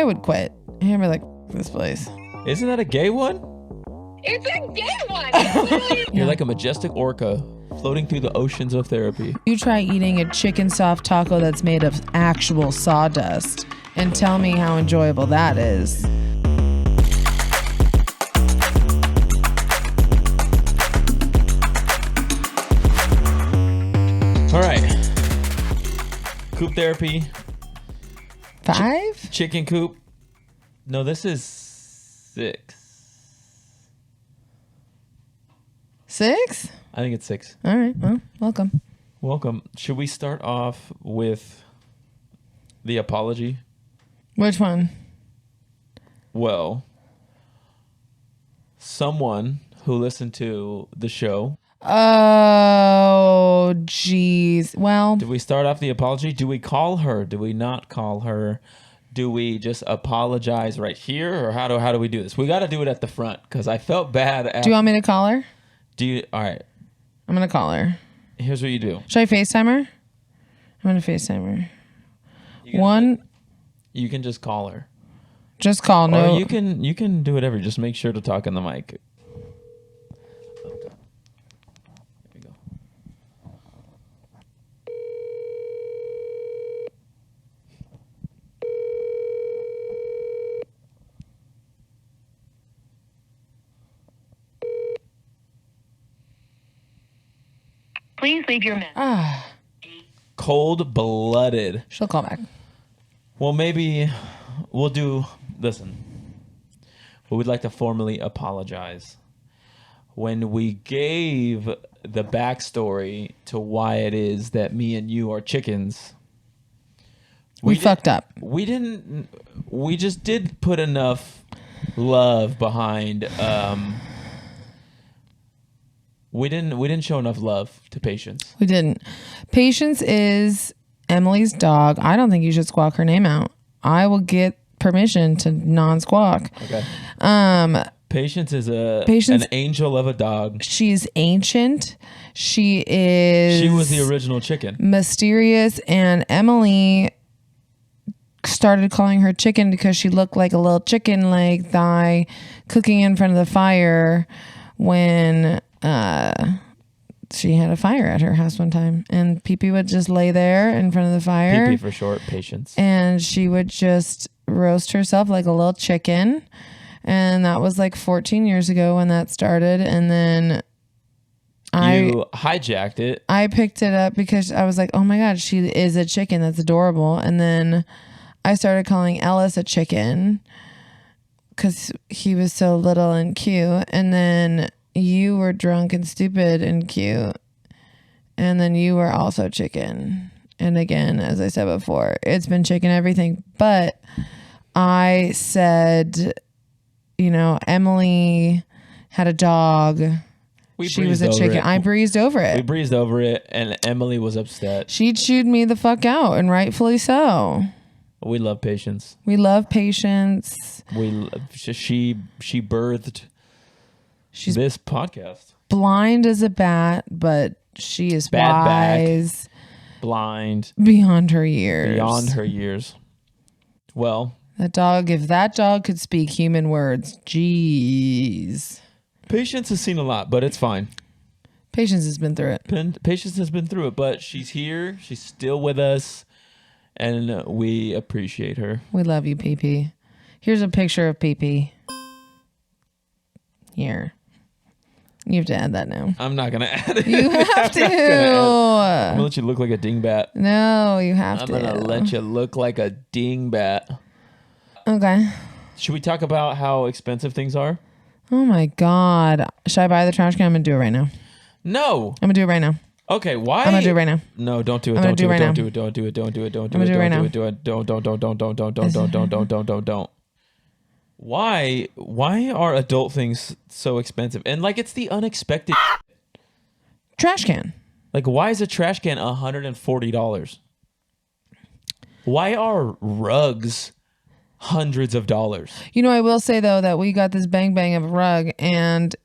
I would quit. I'd be like, this place. Isn't that a gay one? It's a gay one. It's literally- You're like a majestic orca floating through the oceans of therapy. You try eating a chicken soft taco that's made of actual sawdust and tell me how enjoyable that is. All right. Coop therapy. 5? Chicken coop. No, this is 6. 6? I think it's 6. All right. Well, welcome. Welcome. Should we start off with the apology? Which one? Well, someone who listened to the show. Oh, jeez. Well, Did we start off the apology? Do we call her? Do we not call her? Do we just apologize right here? Or how do we do this? We got to do it at the front because I felt bad. do you want me to call her? All right. I'm going to call her. Here's what you do. Should I FaceTime her? I'm going to FaceTime her. You can just call her. Just call. No. Or you can do whatever. Just make sure to talk in the mic. Okay. Here we go. Please leave your message. Cold-blooded. She'll call back. Well, maybe we'll do. Listen, we would like to formally apologize. When we gave the backstory to why it is that me and you are chickens, We fucked up. We didn't. We just did put enough love behind. We didn't show enough love to Patience. We didn't. Patience is Emily's dog. I don't think you should squawk her name out. I will get permission to non-squawk. Okay. Patience is an angel of a dog. She's ancient. She was the original chicken. Mysterious, and Emily started calling her chicken because she looked like a little chicken leg thigh cooking in front of the fire when she had a fire at her house one time, and Pee-Pee would just lay there in front of the fire. Pee-Pee for short, Patience. And she would just roast herself like a little chicken. And that was like 14 years ago when that started. And then you hijacked it. I picked it up because I was like, oh my God, she is a chicken. That's adorable. And then I started calling Ellis a chicken because he was so little and cute. And then you were drunk and stupid and cute. And then you were also chicken. And again, as I said before, it's been chicken everything. But I said, Emily had a dog. She was a chicken. I breezed over it. We breezed over it, and Emily was upset. She chewed me the fuck out, and rightfully so. We love Patience. We love Patience. She birthed this podcast. Blind as a bat, but she is wise. Blind. Beyond her years. Well, if that dog could speak human words, jeez. Patience has seen a lot, but it's fine. Patience has been through it. Patience has been through it, but she's here. She's still with us, and we appreciate her. We love you, Pee-Pee. Here's a picture of Pee-Pee. Here. You have to add that now. I'm not going to add it. You have to. I'm going to let you look like a dingbat. No, you have I'm to. going to let you look like a dingbat. Okay. Should we talk about how expensive things are? Oh my God. Should I buy the trash can? I'm going to do it right now. No. I'm going to do it right now. Okay, why? I'm going to do it right now. No, don't do it. Don't do it. Don't do it. Don't do it. Don't do it. Don't do it. Don't do it. Don't. Why are adult things so expensive? And like it's the unexpected trash can. Like why is a trash can $140? Why are rugs hundreds of dollars? I will say though that we got this bang bang of a rug and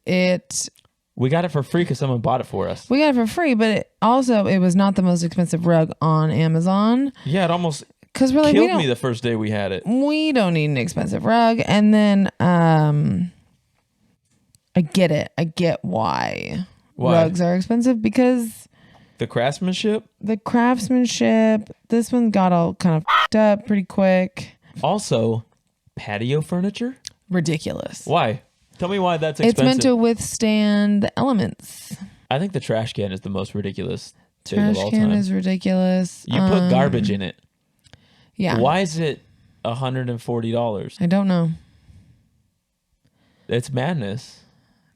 we got it for free because someone bought it for us. We got it for free, but it was not the most expensive rug on Amazon. Yeah, it almost because we're like, we Killed don't, me the first day we had it. we don't need an expensive rug. And then I get it. I get why rugs are expensive, because The craftsmanship. the craftsmanship, this one got all kind of f***ed up pretty quick. Also, patio furniture. Ridiculous. Why? Tell me why that's expensive. It's meant to withstand the elements. I think the trash can is the most ridiculous thing of Trash all can time. is ridiculous. You put garbage in it. Yeah. Why is it $140? I don't know. It's madness.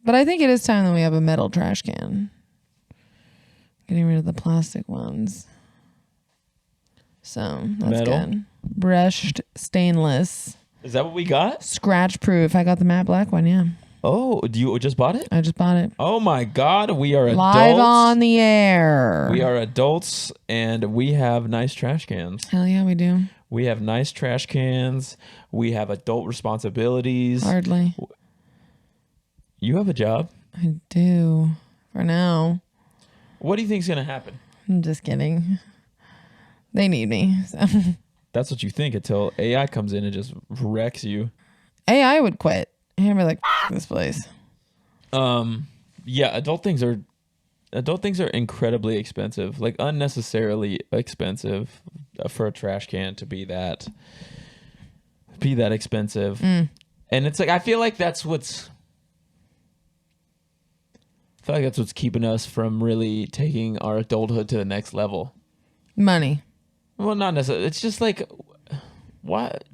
But I think it is time that we have a metal trash can. Getting rid of the plastic ones. So that's Metal? good. Brushed stainless. Is that what we got? Scratch proof. I got the matte black one, yeah. Oh, do you just bought it? I just bought it. Oh my God, we are adults. Live on the air. We are adults and we have nice trash cans. Hell yeah, we do. We have nice trash cans. We have adult responsibilities. Hardly. You have a job. I do. For now. What do you think is going to happen? I'm just kidding. They need me. So. That's what you think until AI comes in and just wrecks you. AI would quit. And be like, F- this place. Yeah, adult things are incredibly expensive, like unnecessarily expensive for a trash can to be that expensive. And it's like I feel like that's what's keeping us from really taking our adulthood to the next level. Money. Well, not necessarily. It's just like what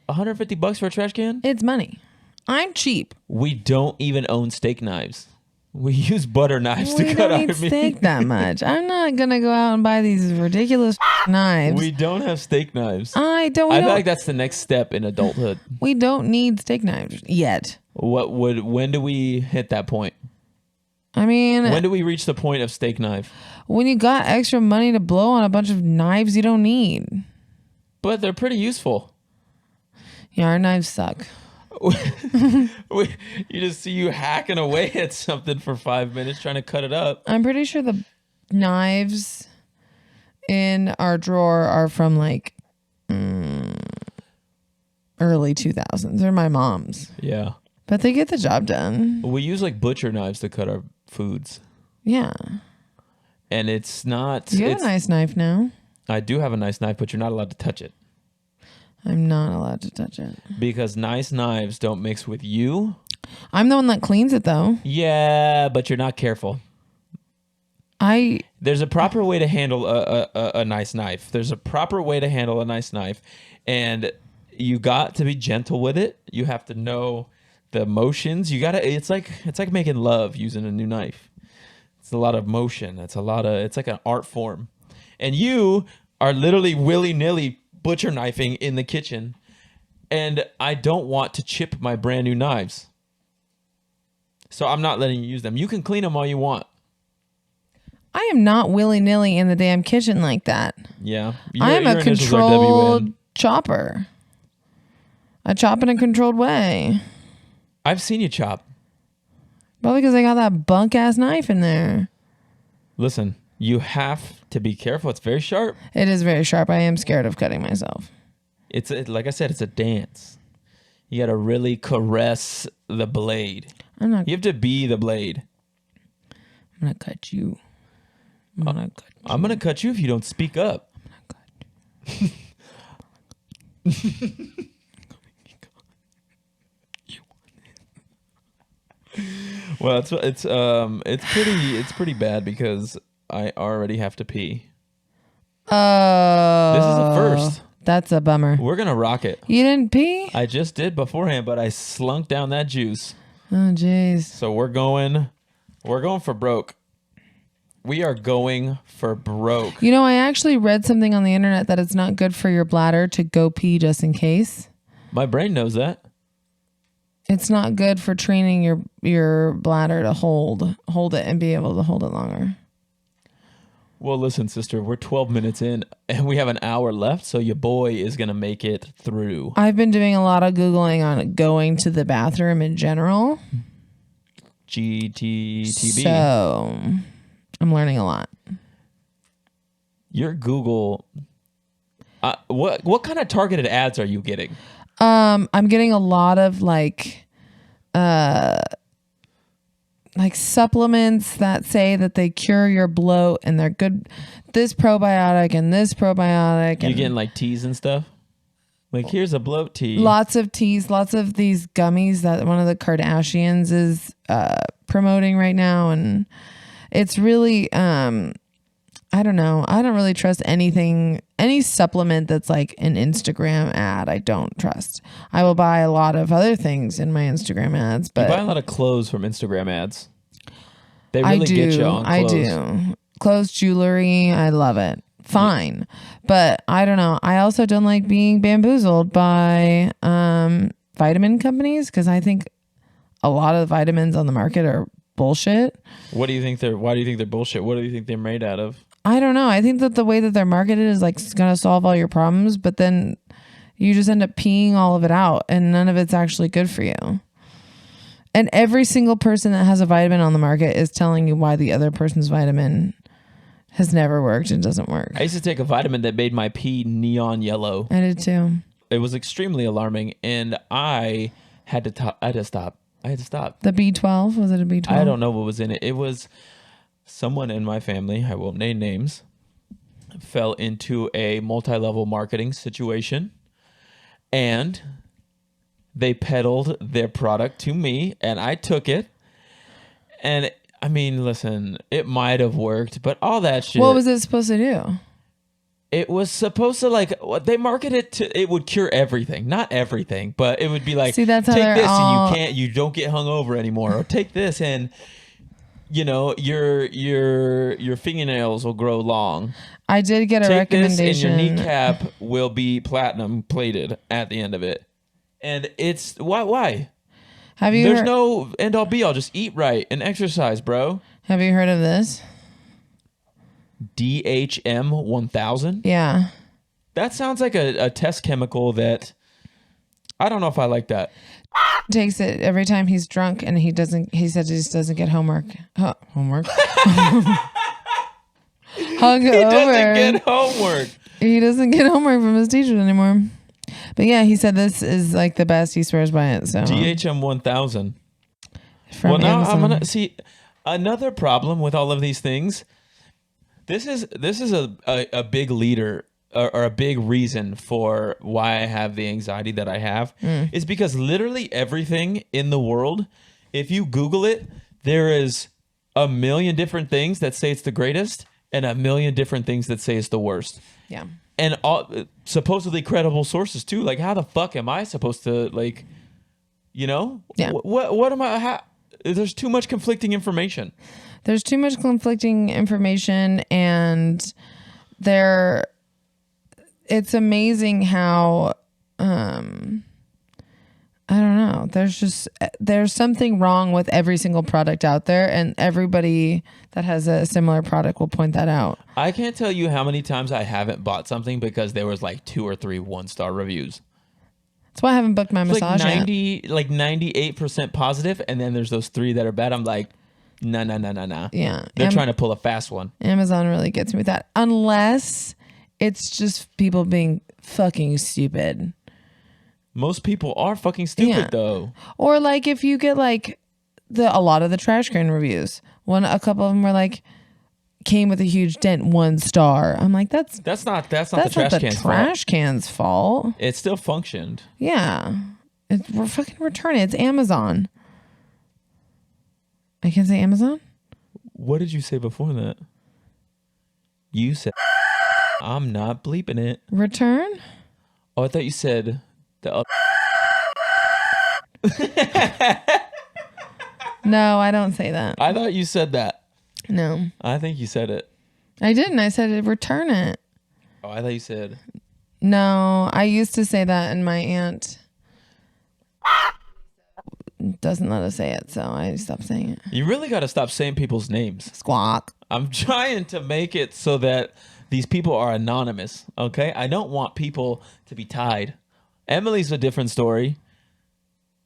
$150 for a trash can? It's money. I'm cheap. We don't even own steak knives. We use butter knives We to cut don't our need meat. steak that much. I'm not gonna go out and buy these ridiculous knives. We don't have steak knives. I I feel don't. like that's the next step in adulthood. We don't need steak knives yet. When do we hit that point? I mean, When do we reach the point of steak knife? when you got extra money to blow on a bunch of knives you don't need. But they're pretty useful. Yeah, our knives suck. You just see you hacking away at something for 5 minutes trying to cut it up. I'm pretty sure the knives in our drawer are from like early 2000s. They're my mom's. Yeah. But they get the job done. We use like butcher knives to cut our foods. Yeah. And it's not... You have a nice knife now. I do have a nice knife, but you're not allowed to touch it. I'm not allowed to touch it. Because nice knives don't mix with you. I'm the one that cleans it though. Yeah, but you're not careful. There's a proper way to handle a nice knife. There's a proper way to handle a nice knife. And you got to be gentle with it. You have to know the motions. It's like making love using a new knife. It's a lot of motion. It's like an art form. And you are literally willy-nilly butcher knifing in the kitchen. And I don't want to chip my brand new knives. So I'm not letting you use them. You can clean them all you want. I am not willy-nilly in the damn kitchen like that. Yeah. I am your a initials are controlled WN. chopper. I chop in a controlled way. I've seen you chop. Probably because I got that bunk-ass knife in there. Listen, you have to be careful. It's very sharp. It is very sharp. I am scared of cutting myself. Like I said, it's a dance. You got to really caress the blade. I'm not. You have to be the blade. I'm gonna cut you. I'm gonna cut you if you don't speak up. Well, it's pretty bad because I already have to pee. Oh, This is a first. That's a bummer. We're gonna rock it. You didn't pee? I just did beforehand, but I slunk down that juice. Oh, jeez. So we're going for broke. We are going for broke. You know, I actually read something on the internet that it's not good for your bladder to go pee just in case. My brain knows that. It's not good for training your bladder to hold it and be able to hold it longer. Well, listen, sister, we're 12 minutes in and we have an hour left, so your boy is going to make it through. I've been doing a lot of Googling on going to the bathroom in general. GTTB. So I'm learning a lot. Your Google, What kind of targeted ads are you getting? I'm getting a lot of like supplements that say that they cure your bloat and they're good. This probiotic and this probiotic. You and getting like teas and stuff? Like, here's a bloat tea. lots of teas, lots of these gummies that one of the Kardashians is promoting right now, and it's really I don't know. I don't really trust any supplement that's like an Instagram ad. I don't trust. I will buy a lot of other things in my Instagram ads, but You buy a lot of clothes from Instagram ads. They really get you on clothes. I do. Clothes, jewelry, I love it. Fine. But I don't know. I also don't like being bamboozled by vitamin companies because I think a lot of the vitamins on the market are bullshit. Why do you think they're bullshit? What do you think they're made out of? I don't know. I think that the way that they're marketed is like going to solve all your problems, but then you just end up peeing all of it out and none of it's actually good for you. And every single person that has a vitamin on the market is telling you why the other person's vitamin has never worked and doesn't work. I used to take a vitamin that made my pee neon yellow. I did too. It was extremely alarming, and I had to stop. I had to stop. The B12? Was it a B12? I don't know what was in it. It was someone in my family, I won't name names, fell into a multi-level marketing situation, and they peddled their product to me, and I took it. And I mean, listen, it might have worked, but all that shit. What was it supposed to do? It was supposed to they marketed it to it would cure everything, not everything, but it would be like, see, that's how take this all... and you don't get hungover anymore, or take this and your fingernails will grow long. I did get a recommendation. This and your kneecap will be platinum plated at the end of it, and it's why? Have you? There's no end all be all. Just eat right and exercise, bro. Have you heard of this? DHM 1000? Yeah. That sounds like a test chemical that I don't know if I like that. Takes it every time he's drunk and he said he just doesn't get homework. Homework? Hungover. He doesn't get homework. He doesn't get homework from his teachers anymore. But yeah, he said this is like the best. He swears by it. So DHM 1000. From now Amazon. I'm gonna see another problem with all of these things. This is a big leader or a big reason for why I have the anxiety that I have is because literally everything in the world, if you Google it, there is a million different things that say it's the greatest and a million different things that say it's the worst. Yeah. And all supposedly credible sources too. Like, how the fuck am I supposed to Yeah. What am I? There's too much conflicting information. There's too much conflicting information, and it's amazing how I don't know. There's something wrong with every single product out there, and everybody that has a similar product will point that out. I can't tell you how many times I haven't bought something because there was like 2 or 3 1-star reviews. That's why I haven't booked my massage yet. 98% positive, and then there's those 3 that are bad. I'm like, nah. Yeah. They're trying to pull a fast one. Amazon really gets me with that. Unless it's just people being fucking stupid. Most people are fucking stupid though. Or like if you get like a lot of the trash can reviews. A couple of them were like came with a huge dent, 1 star. I'm like, that's not the trash can's fault. It still functioned. Yeah. We're fucking returning. It's Amazon. I can't say Amazon? What did you say before that? You said I'm not bleeping it. Return? Oh, I thought you said the No, I don't say that. I thought you said that. No. I think you said it. I didn't. I said return it. Oh, I thought you said. No, I used to say that, and my aunt doesn't let us say it, so I stopped saying it. You really got to stop saying people's names. Squawk. I'm trying to make it so that these people are anonymous, okay? I don't want people to be tied. Emily's a different story.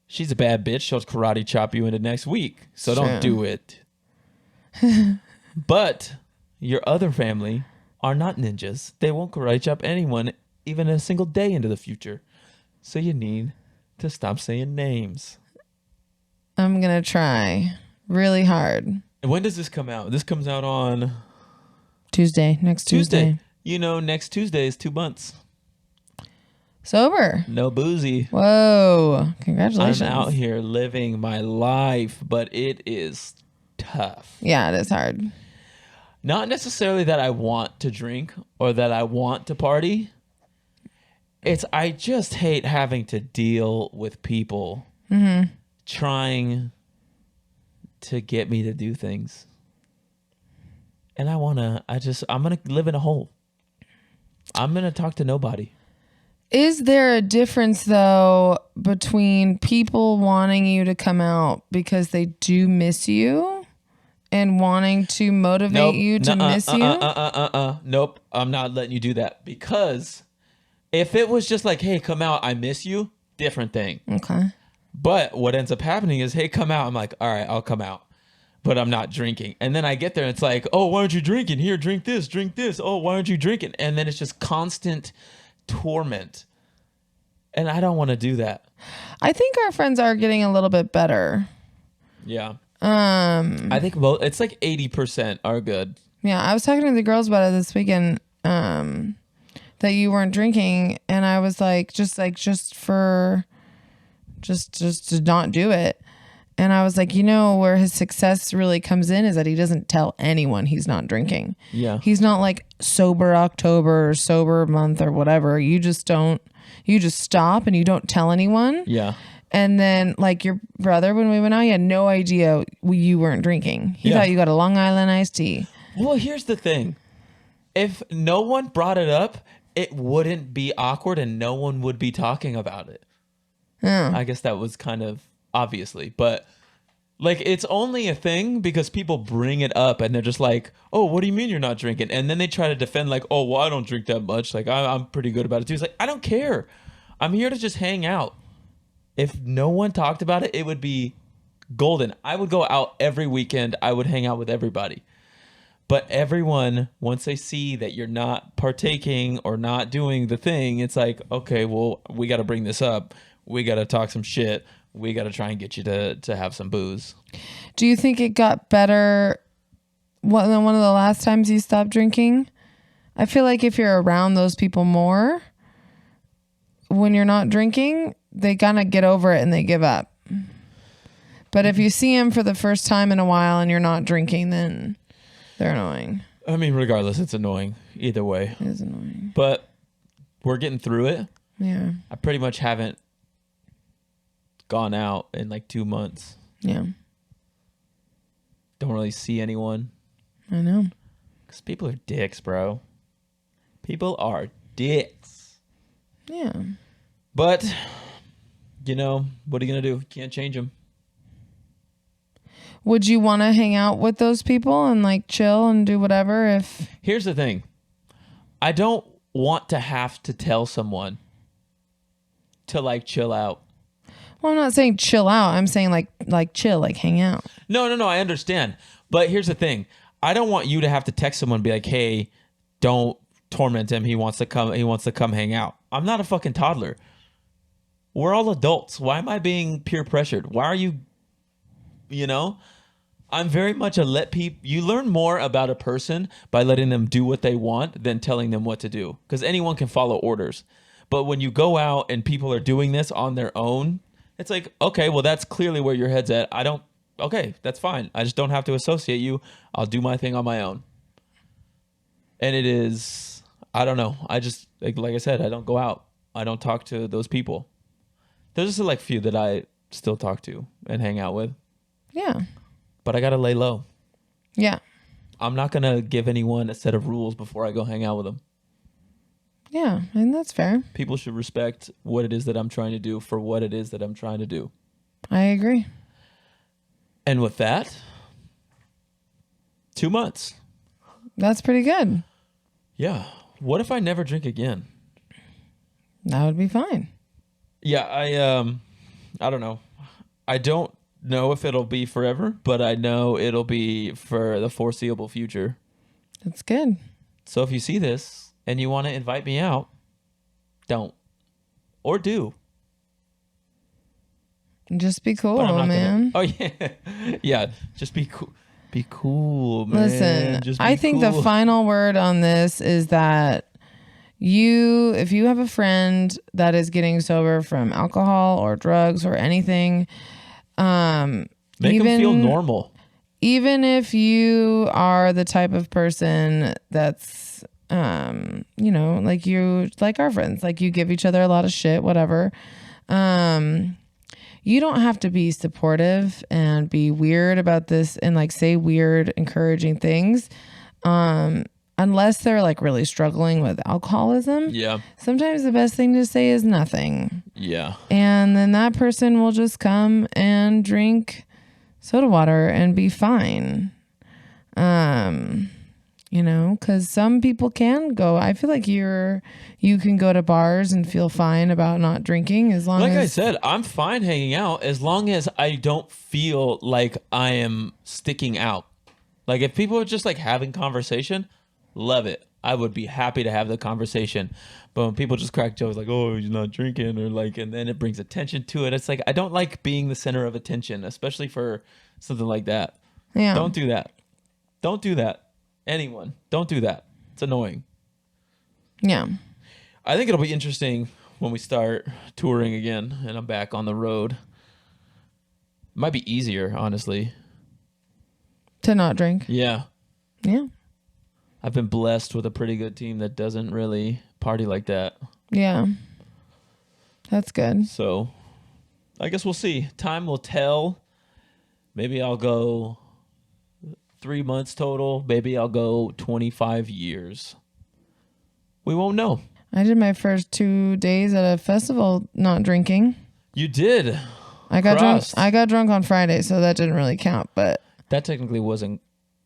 She's a bad bitch. She'll karate chop you into next week, so don't do it. But your other family are not ninjas. They won't karate chop anyone even a single day into the future. So you need to stop saying names. I'm going to try really hard. And when does this come out? This comes out on Next Tuesday. You know, next Tuesday is 2 months. Sober. No boozy. Whoa. Congratulations. I'm out here living my life, but it is tough. Yeah, it is hard. Not necessarily that I want to drink or that I want to party. I just hate having to deal with people trying to get me to do things. And I'm going to live in a hole. I'm going to talk to nobody. Is there a difference, though, between people wanting you to come out because they do miss you and wanting to motivate you to miss you? Nope. I'm not letting you do that. Because if it was just like, hey, come out, I miss you, different thing. Okay. But what ends up happening is, hey, come out. I'm like, all right, I'll come out. But I'm not drinking. And then I get there and it's like, oh, why aren't you drinking? Here, drink this, drink this. Oh, why aren't you drinking? And then it's just constant torment. And I don't want to do that. I think our friends are getting a little bit better. Yeah. I think it's like 80% are good. Yeah, I was talking to the girls about it this weekend, that you weren't drinking, and I was like, just to not do it. And I was like, where his success really comes in is that he doesn't tell anyone he's not drinking. Yeah. He's not like sober October or sober month or whatever. You just stop and you don't tell anyone. Yeah. And then like your brother, when we went out, he had no idea you weren't drinking. He thought you got a Long Island iced tea. Well, here's the thing. If no one brought it up, it wouldn't be awkward and no one would be talking about it. Yeah. I guess that was kind of obviously, but like it's only a thing because people bring it up and they're just like, oh, what do you mean you're not drinking? And then they try to defend like, oh, well, I don't drink that much. Like I'm pretty good about it too. It's like, I don't care. I'm here to just hang out. If no one talked about it, it would be golden. I would go out every weekend. I would hang out with everybody. But everyone, once they see that you're not partaking or not doing the thing, it's like, okay, well, we got to bring this up. We got to talk some shit. We got to try and get you to have some booze. Do you think it got better than one of the last times you stopped drinking? I feel like if you're around those people more when you're not drinking, they kind of get over it and they give up. But if you see them for the first time in a while and you're not drinking, then they're annoying. I mean, regardless, it's annoying either way. It is annoying. But we're getting through it. Yeah. I pretty much haven't gone out in like 2 months. Yeah. Don't really see anyone. I know. Because people are dicks, bro. People are dicks. Yeah. But, what are you going to do? Can't change them. Would you want to hang out with those people and like chill and do whatever if... Here's the thing. I don't want to have to tell someone to like chill out. Well, I'm not saying chill out. I'm saying like chill, like hang out. No. I understand. But here's the thing. I don't want you to have to text someone and be like, hey, don't torment him. He wants to come hang out. I'm not a fucking toddler. We're all adults. Why am I being peer pressured? Why are you, I'm very much you learn more about a person by letting them do what they want than telling them what to do. Because anyone can follow orders. But when you go out and people are doing this on their own, it's like, okay, well, that's clearly where your head's at. Okay, that's fine. I just don't have to associate you. I'll do my thing on my own. And it is, I don't know. I just, like I said, I don't go out. I don't talk to those people. There's just like few that I still talk to and hang out with. Yeah. But I got to lay low. Yeah. I'm not going to give anyone a set of rules before I go hang out with them. Yeah, and that's fair. People should respect what it is that I'm trying to do for what it is that I'm trying to do. I agree. And with that, 2 months. That's pretty good. Yeah. What if I never drink again? That would be fine. Yeah, I don't know. I don't know if it'll be forever, but I know it'll be for the foreseeable future. That's good. So if you see this and you want to invite me out, Don't. Or do. Just be cool, But I'm not man. gonna. Oh yeah, yeah. Just be cool. Be cool, man. Listen, Just be I think the cool. final word on this is that if you have a friend that is getting sober from alcohol or drugs or anything, Make them feel normal. Even if you are the type of person that's, like you, like our friends, like you give each other a lot of shit, whatever. You don't have to be supportive and be weird about this and like say weird, encouraging things. Unless they're like really struggling with alcoholism. Yeah. Sometimes the best thing to say is nothing. Yeah. And then that person will just come and drink soda water and be fine. Because some people can go. I feel like you can go to bars and feel fine about not drinking as long as. Like I said, I'm fine hanging out as long as I don't feel like I am sticking out. Like if people are just like having conversation, love it. I would be happy to have the conversation. But when people just crack jokes like, oh, you're not drinking, or like, and then it brings attention to it. It's like, I don't like being the center of attention, especially for something like that. Yeah. Don't do that. Don't do that. Anyone. Don't do that. It's annoying. Yeah. I think it'll be interesting when we start touring again and I'm back on the road. It might be easier, honestly. To not drink. Yeah. Yeah. I've been blessed with a pretty good team that doesn't really party like that. Yeah. That's good. So I guess we'll see. Time will tell. Maybe I'll go 3 months total. Maybe I'll go 25 years. We won't know. I did my first 2 days at a festival not drinking. You did. I got Crossed. drunk. I got drunk on Friday, so that didn't really count, but That technically wasn't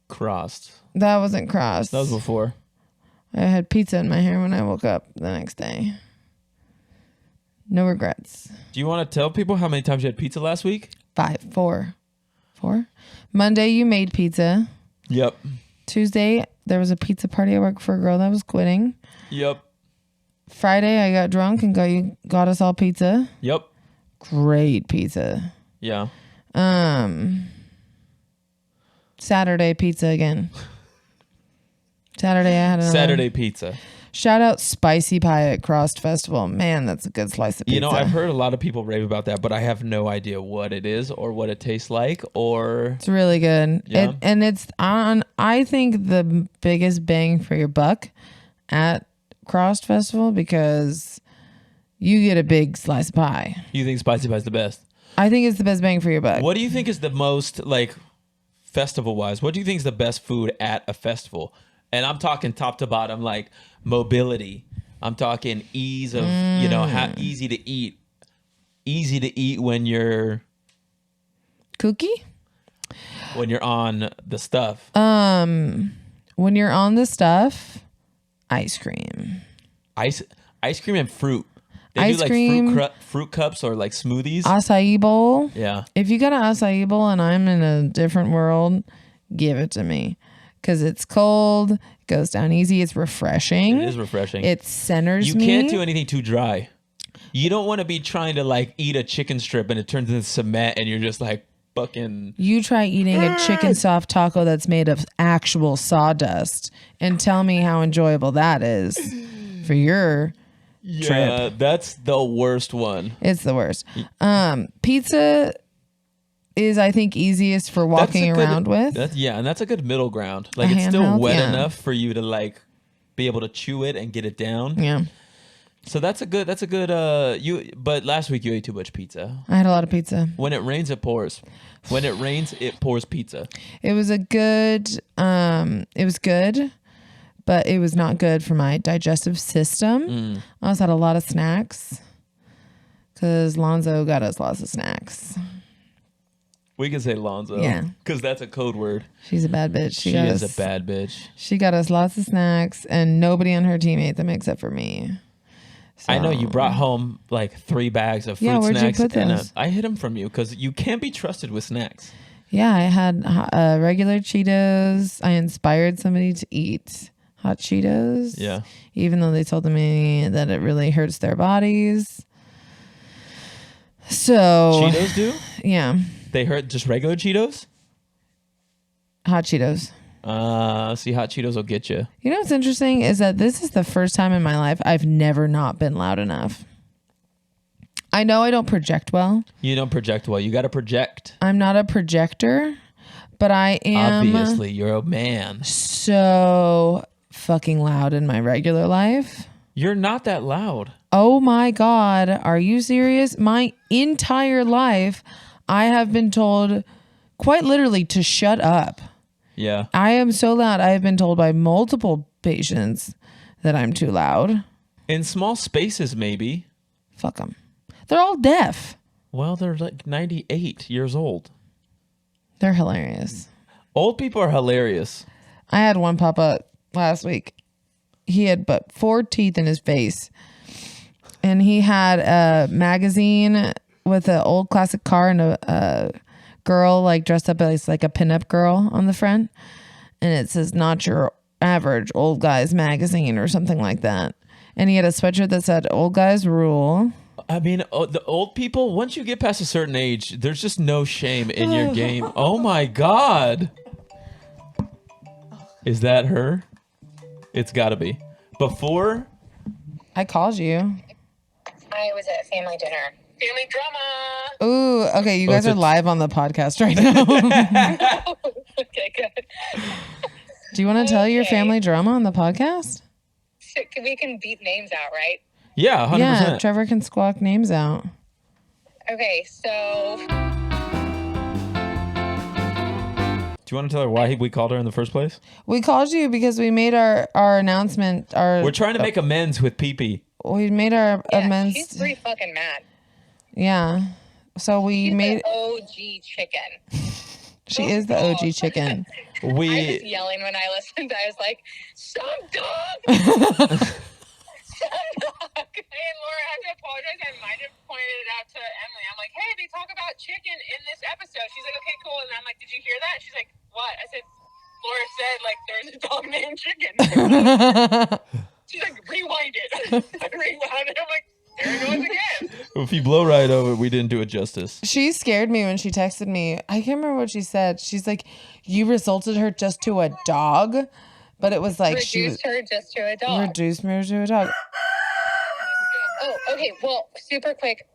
crossed. that wasn't crossed. That was before. I had pizza in my hair when I woke up the next day. No regrets. Do you want to tell people how many times you had pizza last week? 4. Monday, you made pizza. Yep. Tuesday, there was a pizza party. I worked for a girl that was quitting. Yep. Friday, I got drunk and got us all pizza. Yep. Great pizza. Yeah. Saturday, pizza again. Saturday, I had another. Saturday pizza. Shout out Spicy Pie at Crossed Festival. Man, that's a good slice of pizza. You know, I've heard a lot of people rave about that, but I have no idea what it is or what it tastes like or... It's really good. Yeah. And it's on, I think, the biggest bang for your buck at Crossed Festival because you get a big slice of pie. You think Spicy Pie is the best? I think it's the best bang for your buck. What do you think is the most, like, festival-wise, what do you think is the best food at a festival? And I'm talking top to bottom, like mobility. I'm talking ease of, how easy to eat. Easy to eat when you're Cookie? When you're on the stuff. When you're on the stuff, ice cream. Ice cream and fruit. They Ice do like cream. fruit cups or like smoothies. Acai bowl. Yeah. If you got an acai bowl and I'm in a different world, give it to me. Because it's cold, it goes down easy, it's refreshing. It is refreshing. It centers me. You can't do anything too dry. You don't want to be trying to like eat a chicken strip and it turns into cement and you're just like fucking... You try eating a chicken soft taco that's made of actual sawdust and tell me how enjoyable that is for your trip. That's the worst one. It's the worst. Pizza is, I think, easiest for walking around with. And that's a good middle ground. Like A it's still handheld, wet yeah. enough for you to like be able to chew it and get it down. Yeah. So that's a good but last week you ate too much pizza. I had a lot of pizza. When it rains, it pours. When it rains, it pours pizza. It was good, but it was not good for my digestive system. I also had a lot of snacks because Lonzo got us lots of snacks. We can say Lonzo. Yeah. Because that's a code word. She's a bad bitch. She is a bad bitch. She got us lots of snacks and nobody on her team ate them except for me. So, I know you brought home like 3 bags of fruit where'd snacks. you put those? I hid them from you because you can't be trusted with snacks. Yeah, I had regular Cheetos. I inspired somebody to eat hot Cheetos. Yeah. Even though they told me that it really hurts their bodies. So Cheetos do? yeah, They hurt just regular Cheetos? hot Cheetos. See, hot Cheetos will get you. You know what's interesting is that this is the first time in my life I've never not been loud enough. I know I don't project well. You don't project well. You got to project. I'm not a projector, but I am Obviously, you're a man. so fucking loud in my regular life. You're not that loud. Oh my God. Are you serious? My entire life, I have been told quite literally to shut up. Yeah. I am so loud. I have been told by multiple patients that I'm too loud. In small spaces, maybe. Fuck them. They're all deaf. Well, they're like 98 years old. They're hilarious. Old people are hilarious. I had one pop up last week. He had but 4 teeth in his face. And he had a magazine with an old classic car and a girl like dressed up as like a pinup girl on the front. And it says, "Not your average old guy's magazine," or something like that. And he had a sweatshirt that said, "Old guys rule." I mean, the old people, once you get past a certain age, there's just no shame in your game. Oh my God. Is that her? It's got to be. Before? I called you. I was at family dinner. Family drama. Ooh, okay. You guys it's are a- live on the podcast right now. Okay, good. Do you want to tell your Okay. family drama on the podcast? So we can beat names out, right? Yeah, 100%. Yeah, Trevor can squawk names out. Okay, so Do you want to tell her why we called her in the first place? We called you because we made our announcement. We're trying to make amends with Pee-Pee. We made our yeah, amends. she's pretty fucking mad. Yeah. So we She's made. the OG chicken. She is the OG chicken. I was We yelling when I listened. I was like, "Some dog!" Some dog. And Laura had to apologize. I might have pointed it out to Emily. I'm like, "Hey, they talk about chicken in this episode." She's like, "Okay, cool." And I'm like, "Did you hear that?" She's like, "What?" I said, "Laura said like there's a dog named Chicken." She's like, "Rewind it." I rewound it. I'm like, "There it goes again." if you blow right over, we didn't do it justice. She scared me when she texted me. I can't remember what she said. She's like, "You resulted her just to a dog," but it was like she Reduced her just to a dog. reduced me to a dog. Oh, okay. Well, super quick.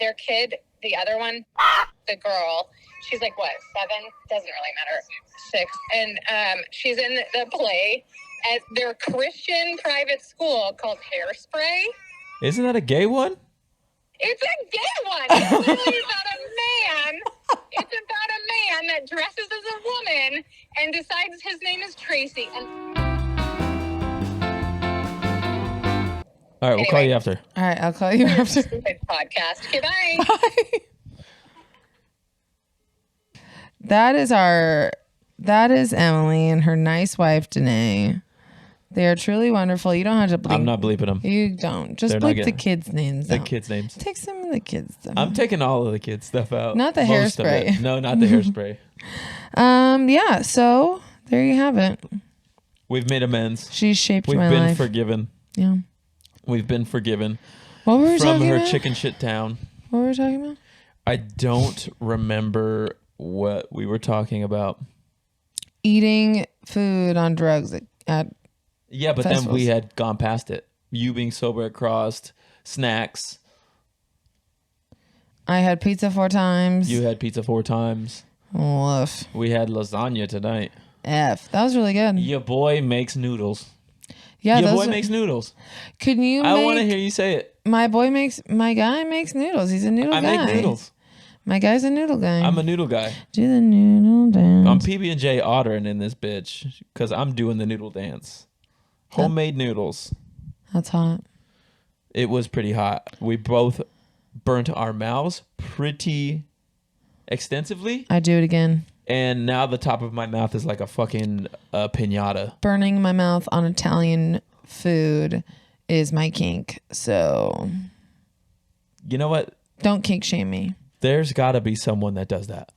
Their kid, the other one, the girl, she's like what, 7? Doesn't really matter. 6, and she's in the play at their Christian private school called HAIRSPRAY. Isn't that a gay one? It's a gay one. It's literally about a man. It's about a man that dresses as a woman and decides his name is Tracy. And All right, we'll call Anyway. you after. All right, I'll call you after. stupid podcast. Okay, bye. That is Emily and her nice wife Danae. They are truly wonderful. You don't have to bleep. I'm not bleeping them. You don't. Just They're not bleep the getting- kids' names The out. kids' names. Take some of the kids' stuff. I'm taking all of the kids' stuff out. Not the Most of hairspray. it. No, not the hairspray. Yeah, so there you have it. We've made amends. She's shaped We've my been life. forgiven. Yeah. We've been forgiven What were we from talking her about? chicken shit town. What were we talking about? I don't remember what we were talking about. Eating food on drugs at Yeah, but then Festivals. we had gone past it. You being sober at Crossed, snacks. I had pizza 4 times. You had pizza 4 times. Woof. We had lasagna tonight. F. That was really good. Your boy makes noodles. Yeah, Your those boy are- makes noodles. Can you I want to make hear you say it. my guy makes noodles. He's a noodle I guy. make noodles. My guy's a noodle guy. I'm a noodle guy. Do the noodle dance. I'm PB&J ordering in this bitch because I'm doing the noodle dance. Homemade noodles. That's hot. It was pretty hot. We both burnt our mouths pretty extensively. I do it again. And now the top of my mouth is like a fucking pinata. Burning my mouth on Italian food is my kink. So You know what? don't kink shame me. There's got to be someone that does that.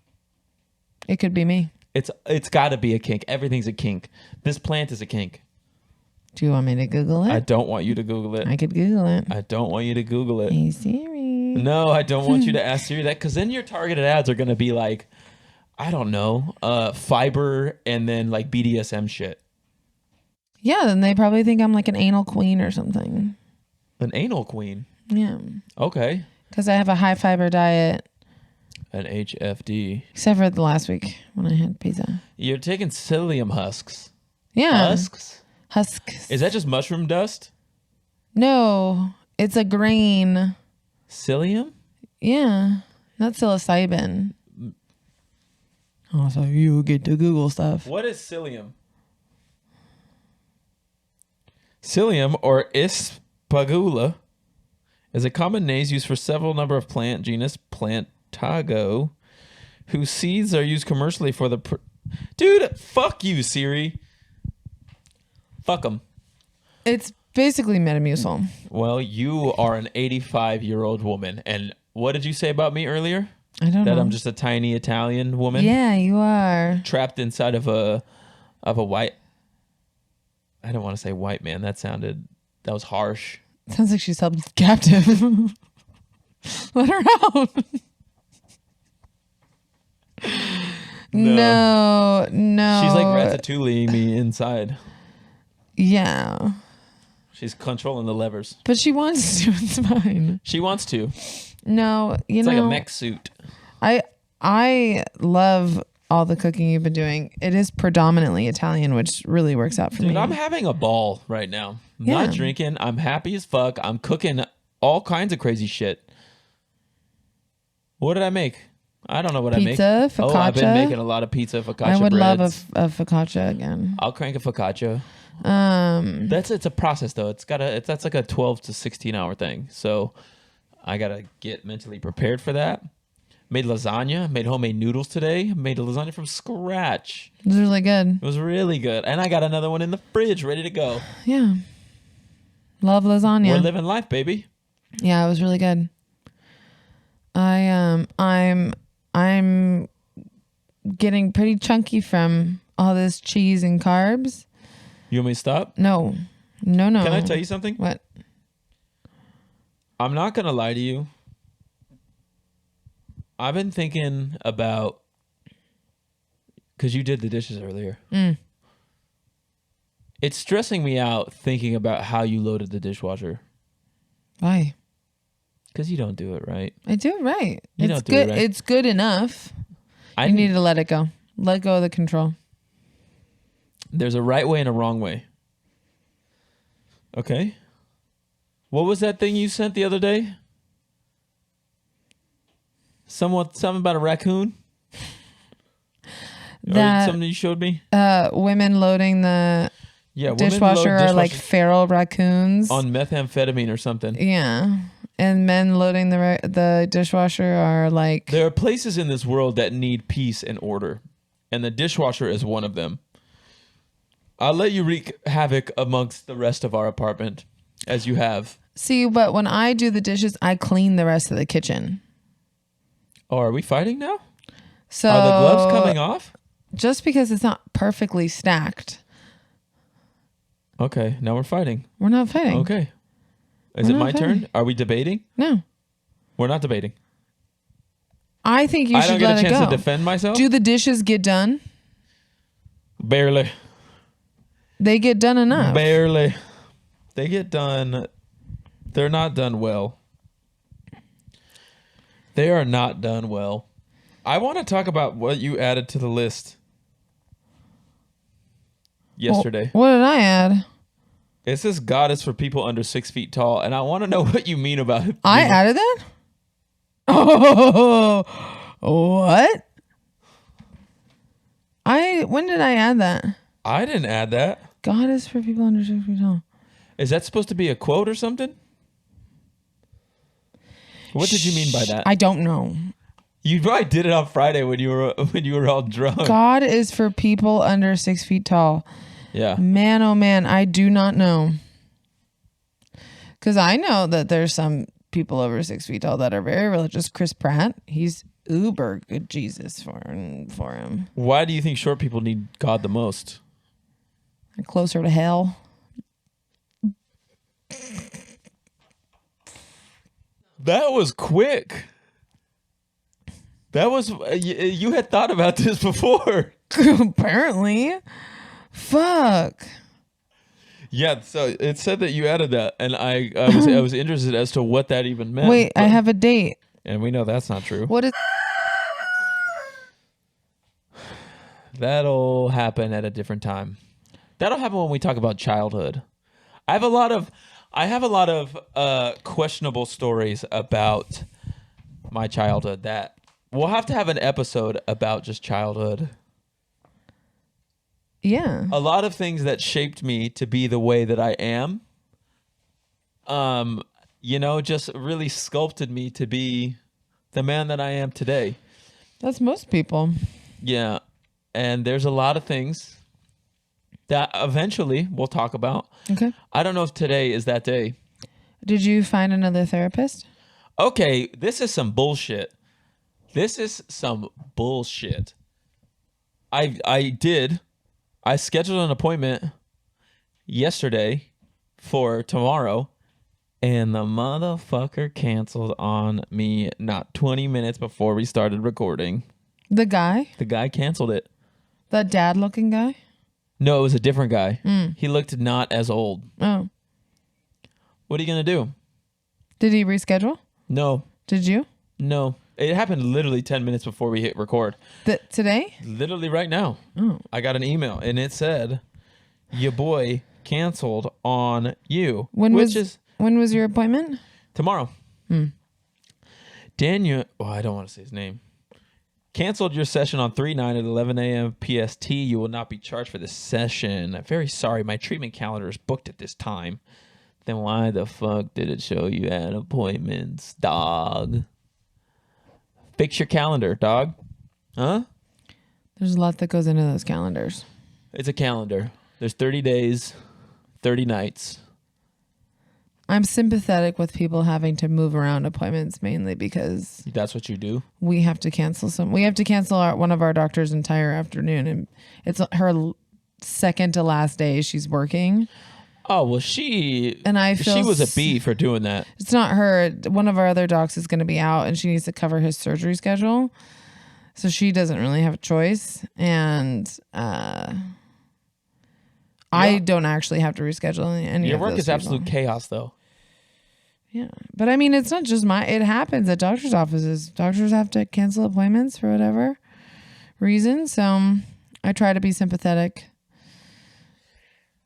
It could be me. It's got to be a kink. Everything's a kink. This plant is a kink. Do you want me to Google it? I don't want you to Google it. I could Google it. I don't want you to Google it. Hey Siri. No, I don't want you to ask Siri that, because then your targeted ads are going to be like, I don't know, fiber and then like BDSM shit. Yeah, then they probably think I'm like an anal queen or something. An anal queen? Yeah. Okay. Because I have a high fiber diet. An HFD. Except for the last week when I had pizza. You're taking psyllium husks. Yeah. Husks? Husks. Is that just mushroom dust? No, it's a grain. Psyllium? Yeah. Not psilocybin. Oh, so you get to Google stuff. What is psyllium? Psyllium, or ispagula, is a common name used for several number of plant genus Plantago, whose seeds are used commercially for the... Dude, fuck you, Siri. Fuck them. It's basically Metamucil. Well, you are an 85-year-old woman, and what did you say about me earlier? I don't know. That I'm just a tiny Italian woman? Yeah, you are. Trapped inside of a white... I don't want to say white man. That was harsh. Sounds like she's held captive. Let her out. No. She's like ratatouilleing me inside. Yeah. She's controlling the levers. But she wants to. It's fine. She wants to. No, It's like a mech suit. I love all the cooking you've been doing. It is predominantly Italian, which really works out for me. Dude, I'm having a ball right now. I'm Yeah. not drinking. I'm happy as fuck. I'm cooking all kinds of crazy shit. What did I make? I don't know what I make. Pizza, focaccia. Oh, I've been making a lot of pizza, focaccia I would love breads. a focaccia again. I'll crank a focaccia. It's a process though. That's like a 12 to 16 hour thing. So I gotta get mentally prepared for that. Made lasagna, made homemade noodles today. Made a lasagna from scratch. It was really good. It was really good. And I got another one in the fridge ready to go. Yeah. Love lasagna. We're living life, baby. Yeah, it was really good. I'm getting pretty chunky from all this cheese and carbs. You want me to stop? No. Can I tell you something? What? I'm not going to lie to you. I've been thinking about, because you did the dishes earlier. It's stressing me out thinking about how you loaded the dishwasher. Why? Because you don't do it right. I do it right. You it's don't do good. it right. It's good enough. You need to let it go. Let go of the control. There's a right way and a wrong way. Okay. What was that thing you sent the other day? Something about a raccoon? Or something you showed me? Women loading the dishwasher are like feral raccoons. On methamphetamine or something. Yeah. And men loading the dishwasher are like... There are places in this world that need peace and order. And the dishwasher is one of them. I'll let you wreak havoc amongst the rest of our apartment, as you have. See, but when I do the dishes, I clean the rest of the kitchen. Oh, are we fighting now? So Are the gloves coming off? Just because it's not perfectly stacked. Okay, now we're fighting. We're not fighting. Okay. Is it my turn? Are we debating? No. We're not debating. I think you should let it go. I don't get a chance to defend myself? Do the dishes get done? Barely. They get done enough. Barely. They get done. They're not done well. They are not done well. I want to talk about what you added to the list yesterday. What did I add? It says God is for people under 6 feet tall, and I want to know what you mean about it. I added that? Oh, what? When did I add that? I didn't add that. God is for people under 6 feet tall. Is that supposed to be a quote or something? What did you mean by that? I don't know. You probably did it on Friday when you were all drunk. God is for people under 6 feet tall. Yeah. Man, oh man, I do not know. Because I know that there's some people over 6 feet tall that are very religious. Chris Pratt, he's uber good Jesus for him. Why do you think short people need God the most? They're closer to hell. That was quick. That was you had thought about this before. Apparently. Fuck. Yeah, so it said that you added that, and I was interested as to what that even meant. Wait, I have a date. And we know that's not true. What is That'll happen at a different time. That'll happen when we talk about childhood. I have a lot of questionable stories about my childhood that we'll have to have an episode about just childhood. Yeah. A lot of things that shaped me to be the way that I am. Just really sculpted me to be the man that I am today. That's most people. Yeah. And there's a lot of things that eventually we'll talk about. Okay. I don't know if today is that day. Did you find another therapist? Okay, this is some bullshit. I scheduled an appointment yesterday for tomorrow, and the motherfucker canceled on me not 20 minutes before we started recording. The guy? The guy canceled it. That dad-looking guy? No, it was a different guy. He looked not as old. Oh. What are you going to do? Did he reschedule? No. Did you? No. It happened literally 10 minutes before we hit record. Today? Literally right now. Oh. I got an email, and it said, your boy canceled on you. When was your appointment? Tomorrow. Daniel, I don't want to say his name. Canceled your session on 3/9 at 11 a.m. PST. You will not be charged for this session. I'm very sorry. My treatment calendar is booked at this time. Then why the fuck did it show you had appointments, dog? Fix your calendar, dog. Huh? There's a lot that goes into those calendars. It's a calendar. There's 30 days, 30 nights. I'm sympathetic with people having to move around appointments mainly because That's what you do? we have to cancel one of our doctor's entire afternoon, and it's her second to last day she's working. Oh, well, And I feel she was a B for doing that. It's not her. One of our other docs is going to be out, and she needs to cover his surgery schedule. So she doesn't really have a choice. And I don't actually have to reschedule any Your of work those is people. absolute chaos, though. Yeah. But I mean, it's not just it happens at doctor's offices. Doctors have to cancel appointments for whatever reason. So I try to be sympathetic.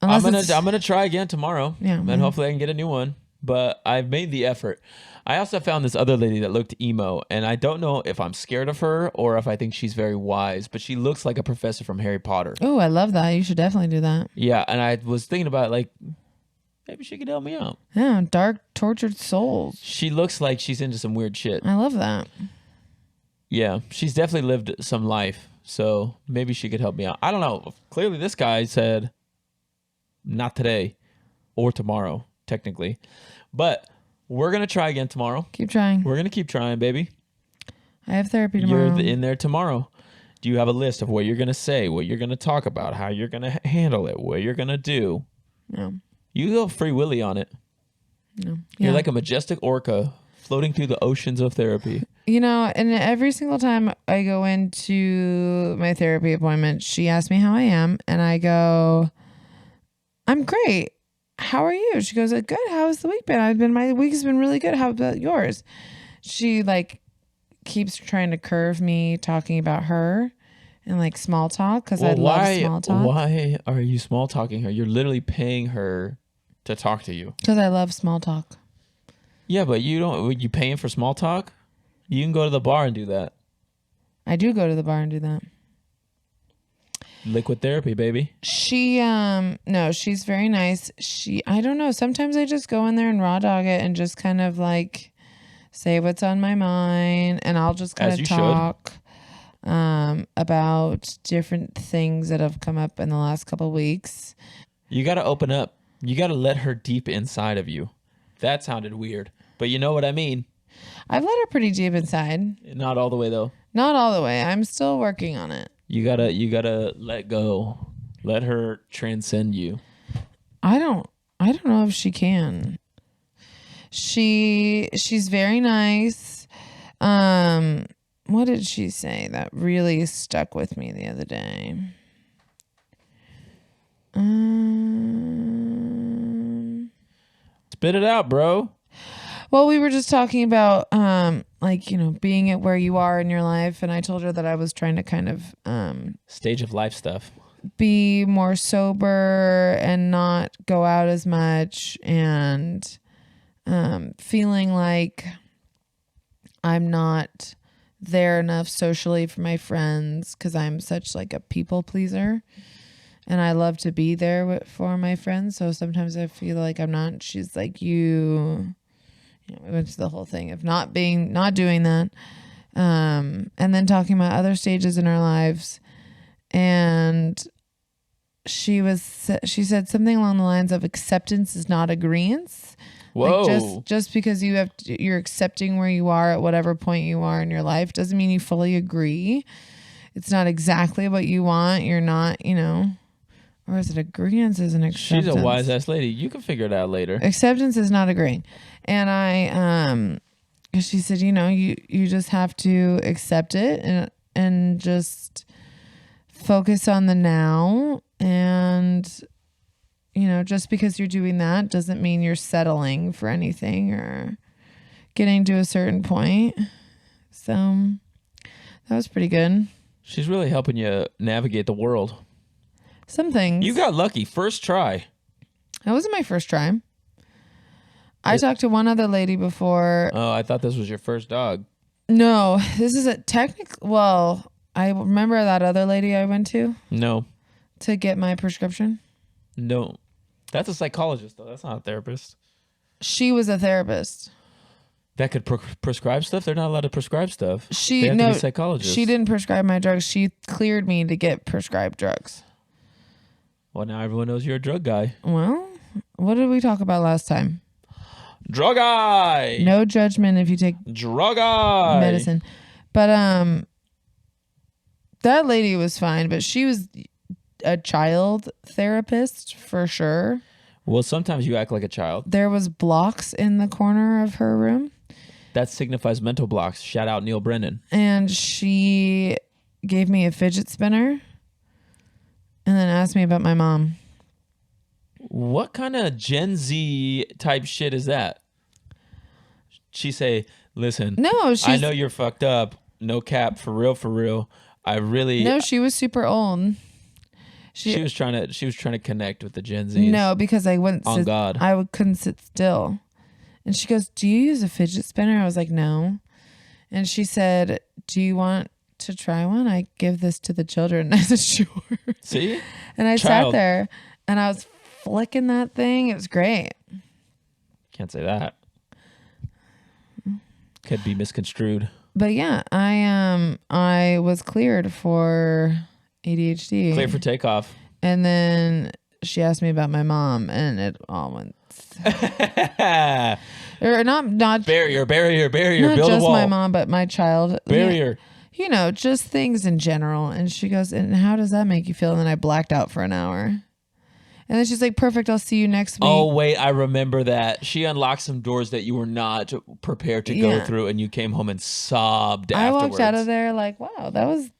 I'm gonna try again tomorrow. Yeah. And hopefully I can get a new one. But I've made the effort. I also found this other lady that looked emo, and I don't know if I'm scared of her or if I think she's very wise, but she looks like a professor from Harry Potter. Oh, I love that. You should definitely do that. Yeah, and I was thinking about maybe she could help me out. Yeah, dark, tortured souls. She looks like she's into some weird shit. I love that. Yeah, she's definitely lived some life, so maybe she could help me out. I don't know. Clearly this guy said not today or tomorrow, technically. But we're going to try again tomorrow. Keep trying. We're going to keep trying, baby. I have therapy tomorrow. You're in there tomorrow. Do you have a list of what you're going to say, what you're going to talk about, how you're going to handle it, what you're going to do? No. You go free willy on it. No. You're like a majestic orca floating through the oceans of therapy. You know, and every single time I go into my therapy appointment, she asks me how I am, and I go, I'm great. How are you? She goes, good. How has the week been? My week has been really good. How about yours? She keeps trying to curve me talking about her and small talk because I love small talk. Why are you small talking her? You're literally paying her to talk to you. Because I love small talk. Yeah, but you paying for small talk? You can go to the bar and do that. I do go to the bar and do that. Liquid therapy, baby. She, no, she's very nice. I don't know. Sometimes I just go in there and raw dog it and just kind of say what's on my mind. And I'll just kind of talk about different things that have come up in the last couple of weeks. You got to open up. You got to let her deep inside of you. That sounded weird, but you know what I mean. I've let her pretty deep inside. Not all the way though. Not all the way. I'm still working on it. You gotta let go. Let her transcend you. I don't I don't know if she can. She's very nice. What did she say that really stuck with me the other day? Spit it out, bro. Well, we were just talking about like, you know, being at where you are in your life, and I told her that I was trying to kind of Stage of life stuff. be more sober and not go out as much, and feeling like I'm not there enough socially for my friends because I'm such like a people pleaser, and I love to be there for my friends. So sometimes I feel like I'm not. She's like, you know, we went to the whole thing of not doing that, and then talking about other stages in our lives, and she said something along the lines of acceptance is not agreeance. Whoa. Like just because you're accepting where you are at whatever point you are in your life doesn't mean you fully agree. It's not exactly what you want. You're not, you know, or is it agreeance is an acceptance? She's a wise ass lady. You can figure it out later. Acceptance is not agreeing. And she said, you know, you just have to accept it and just focus on the now. And, you know, just because you're doing that doesn't mean you're settling for anything or getting to a certain point. So that was pretty good. She's really helping you navigate the world. Some things. You got lucky. First try. That wasn't my first try. I talked to one other lady before. Oh, I thought this was your first dog. No, this is a well, I remember that other lady I went to No. to get my prescription. No. That's a psychologist, though. That's not a therapist. She was a therapist. That could prescribe stuff? They're not allowed to prescribe stuff. She they have to be psychologists. She didn't prescribe my drugs. She cleared me to get prescribed drugs. Well, now everyone knows you're a drug guy. Well, what did we talk about last time? Drug guy. No judgment if you take drug guy medicine. But that lady was fine, but she was a child therapist for sure. Well, sometimes you act like a child. There was blocks in the corner of her room. That signifies mental blocks. Shout out Neil Brennan. And she gave me a fidget spinner and then asked me about my mom. What kind of Gen Z type shit is that? She say, listen, No, I know you're fucked up. No cap, for real. I really... No, she was super old. She was trying to connect with the Gen Zs. No, because I wouldn't On God. couldn't sit still. And she goes, do you use a fidget spinner? I was like, no. And she said, do you want to try one? I give this to the children. I said, sure. See? And I sat there and I was flicking that thing. It was great. Can't say that. Could be misconstrued. But yeah, I was cleared for ADHD. Clear for takeoff. And then she asked me about my mom, and it all went. Or not barrier. Not Build just a wall. my mom, but my child. Barrier. You know, just things in general. And she goes, and how does that make you feel? And then I blacked out for an hour. And then she's like, perfect, I'll see you next week. Oh, wait, I remember that. She unlocked some doors that you were not prepared to go through, and you came home and sobbed afterwards. I walked out of there like, wow,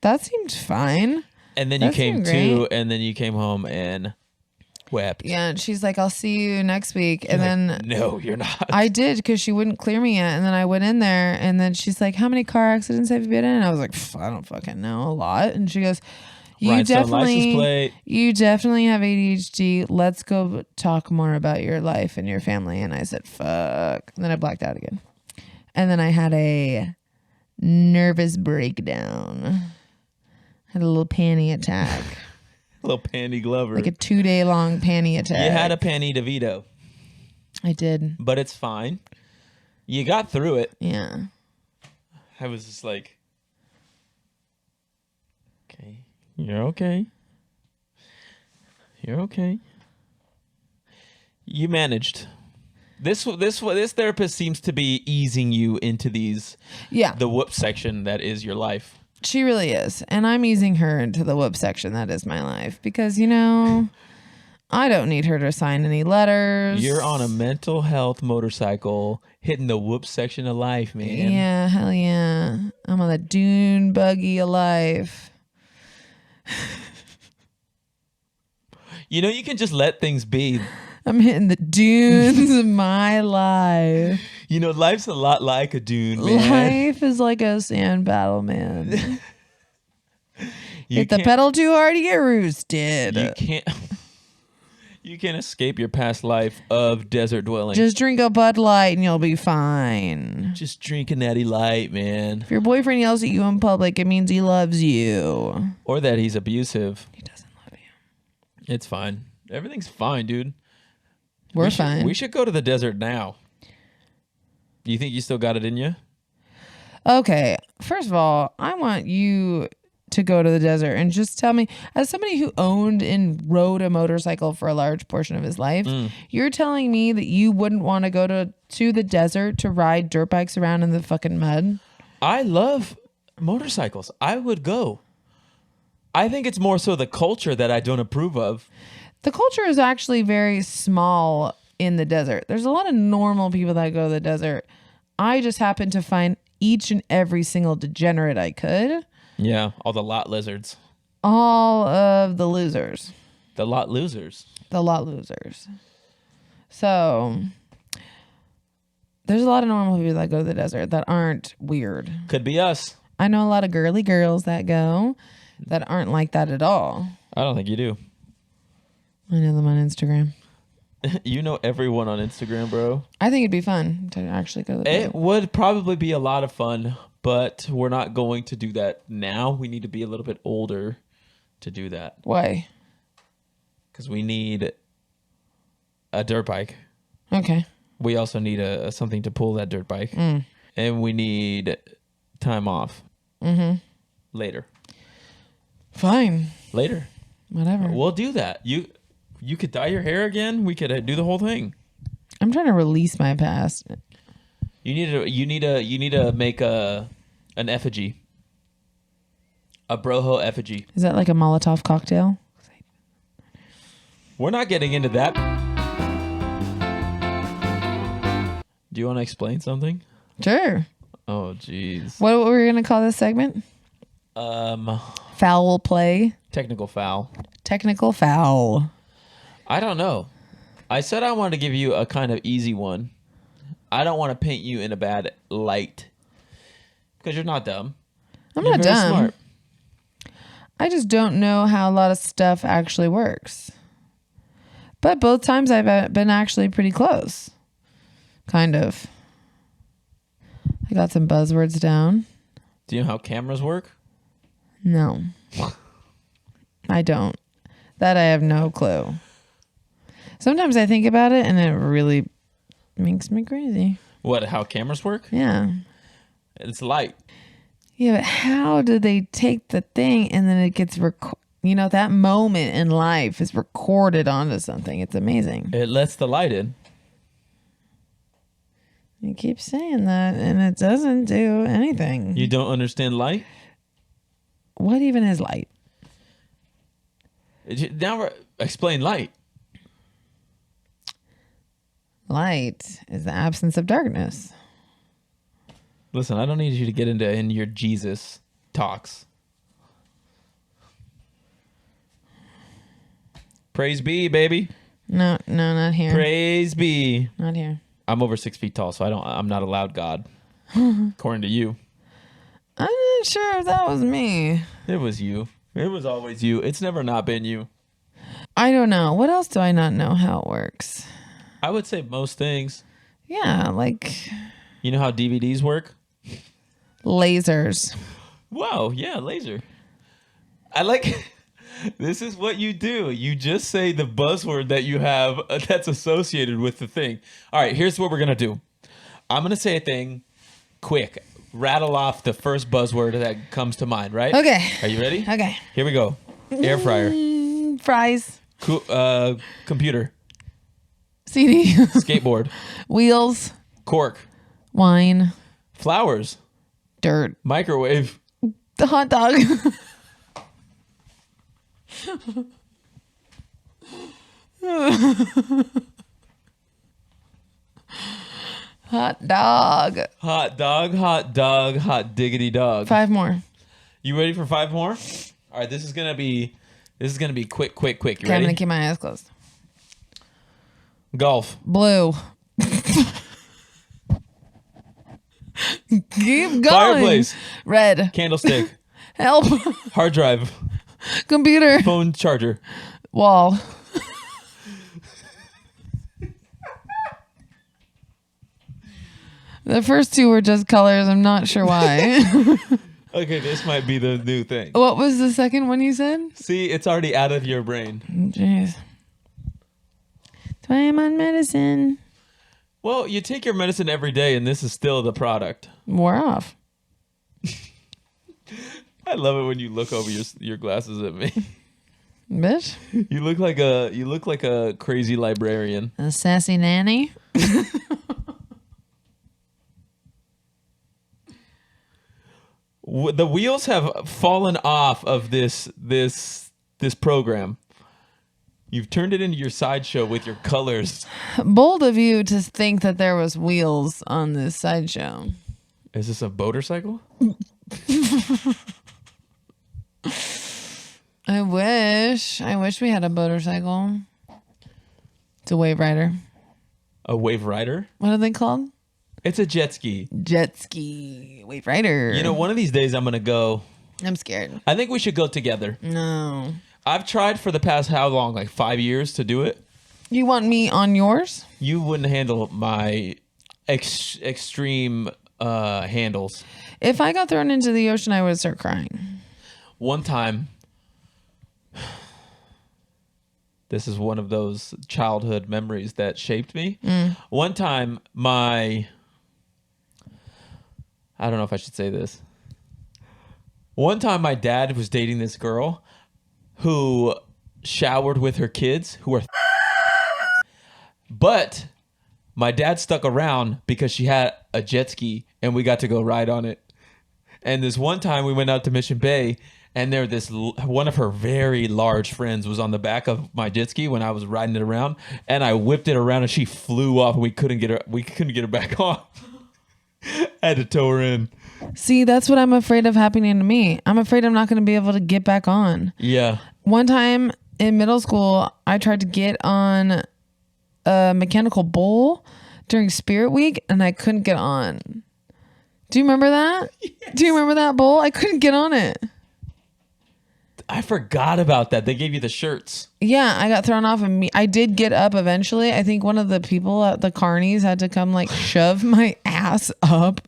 that seemed fine. And then you came to, and then you came home and wept. Yeah, and she's like, I'll see you next week. You're and like, then no, you're not. I did, because she wouldn't clear me yet. And then I went in there, and then she's like, how many car accidents have you been in? And I was like, I don't fucking know, a lot. And she goes, you definitely have ADHD. Let's go talk more about your life and your family. And I said, fuck. And then I blacked out again. And then I had a nervous breakdown. Had a little panty attack. A little panty Glover. Like a 2-day long panty attack. You had a panty DeVito. I did. But it's fine. You got through it. Yeah. I was just like, okay. You're okay. You're okay. You managed. This therapist seems to be easing you into the whoop section that is your life. She really is. And I'm easing her into the whoop section that is my life. Because, you know, I don't need her to sign any letters. You're on a mental health motorcycle hitting the whoop section of life, man. Yeah, hell yeah. I'm on the dune buggy of life. You know, you can just let things be. I'm hitting the dunes of my life. You know, life's a lot like a dune, man. Life is like a sand battle, man. You Hit the can't- pedal too hard, you get roosted. You can't escape your past life of desert dwelling. Just drink a Bud Light and you'll be fine. Just drink a natty light, man. If your boyfriend yells at you in public, it means he loves you. Or that he's abusive. He doesn't love you. It's fine. Everything's fine, dude. We're We should- fine. We should go to the desert now. You think you still got it in you? Okay, first of all, I want you to go to the desert and just tell me, as somebody who owned and rode a motorcycle for a large portion of his life, you're telling me that you wouldn't want to go to the desert to ride dirt bikes around in the fucking mud? I love motorcycles. I would go. I think it's more so the culture that I don't approve of. The culture is actually very small in the desert. There's a lot of normal people that go to the desert. I just happened to find each and every single degenerate I could. Yeah, all the lot lizards. All of the losers. The lot losers. The lot losers. So there's a lot of normal people that go to the desert that aren't weird. Could be us. I know a lot of girly girls that go that aren't like that at all. I don't think you do. I know them on Instagram. You know everyone on Instagram, bro. I think it'd be fun to actually go to the desert. It would probably be a lot of fun, but we're not going to do that now. We need to be a little bit older to do that Why? because we need a dirt bike. Okay. We also need something to pull that dirt bike, and we need time off. Later. Fine. Later. Whatever. We'll do that. You could dye your hair again. We could do the whole thing. I'm trying to release my past. You need to make an effigy. A broho effigy. Is that like a Molotov cocktail? We're not getting into that. Do you want to explain something? Sure. Oh, jeez. What were we going to call this segment? Foul play. Technical foul. Technical foul. I don't know. I said I wanted to give you a kind of easy one. I don't want to paint you in a bad light because you're not dumb. I'm You're not very dumb. smart. I just don't know how a lot of stuff actually works. But both times I've been actually pretty close. Kind of. I got some buzzwords down. Do you know how cameras work? No. I don't. That I have no clue. Sometimes I think about it and it really makes me crazy. What? How cameras work? Yeah. It's light. Yeah, but how do they take the thing and then it gets that moment in life is recorded onto something? It's amazing. It lets the light in. You keep saying that and it doesn't do anything. You don't understand light? What even is light? Now explain light. Light is the absence of darkness. Listen, I don't need you to get into your Jesus talks. Praise be, baby. No, not here. Praise be. Not here. I'm over 6 feet tall, so I'm not allowed God. According to you. I'm not sure if that was me. It was you. It was always you. It's never not been you. I don't know. What else do I not know how it works? I would say most things. Yeah, like You know how DVDs work? lasers. Whoa, yeah, laser. I like this is what you do. You just say the buzzword that you have that's associated with the thing. All right, here's what we're going to do. I'm going to say a thing quick. Rattle off the first buzzword that comes to mind, right? Okay. Are you ready? Okay. Here we go. Air fryer. Fries. Computer. CD. Skateboard. Wheels. Cork. Wine. Flowers. Dirt. Microwave. The hot dog. Hot dog. Hot dog, hot dog, hot diggity dog. 5 more. You ready for 5 more? All right, this is gonna be quick. You Okay, I'm ready? gonna keep my eyes closed. Golf. Blue. Keep going. Fireplace. Red. Candlestick. Help. Hard drive. Computer. Phone charger. Wall. The first 2 were just colors. I'm not sure why. Okay, this might be the new thing. What was the second one you said? See, it's already out of your brain. Jeez. That's why I'm on medicine. Well, you take your medicine every day, and this is still the product. Wore off. I love it when you look over your glasses at me. Bitch. You look like a crazy librarian. A sassy nanny. The wheels have fallen off of this program. You've turned it into your sideshow with your colors. Bold of you to think that there was wheels on this sideshow. Is this a motorcycle? I wish we had a motorcycle. It's a wave rider. A wave rider? What are they called? It's a jet ski. Jet ski. Wave rider. You know, one of these days I'm going to go. I'm scared. I think we should go together. No. I've tried for the past how long? Like 5 years to do it? You want me on yours? You wouldn't handle my extreme handles. If I got thrown into the ocean, I would start crying. One time, this is one of those childhood memories that shaped me. One time, I don't know if I should say this. One time, my dad was dating this girl who showered with her kids who were but my dad stuck around because she had a jet ski and we got to go ride on it. And this one time we went out to Mission Bay and one of her very large friends was on the back of my jet ski when I was riding it around, and I whipped it around and she flew off and we couldn't get her back on. I had to tow her in. See, that's what I'm afraid of happening to me. I'm afraid I'm not going to be able to get back on. Yeah. One time in middle school, I tried to get on a mechanical bull during Spirit Week and I couldn't get on. Do you remember that? Yes. Do you remember that bull? I couldn't get on it. I forgot about that. They gave you the shirts. Yeah, I got thrown off and I did get up eventually. I think one of the people at the carnies had to come like shove my ass up.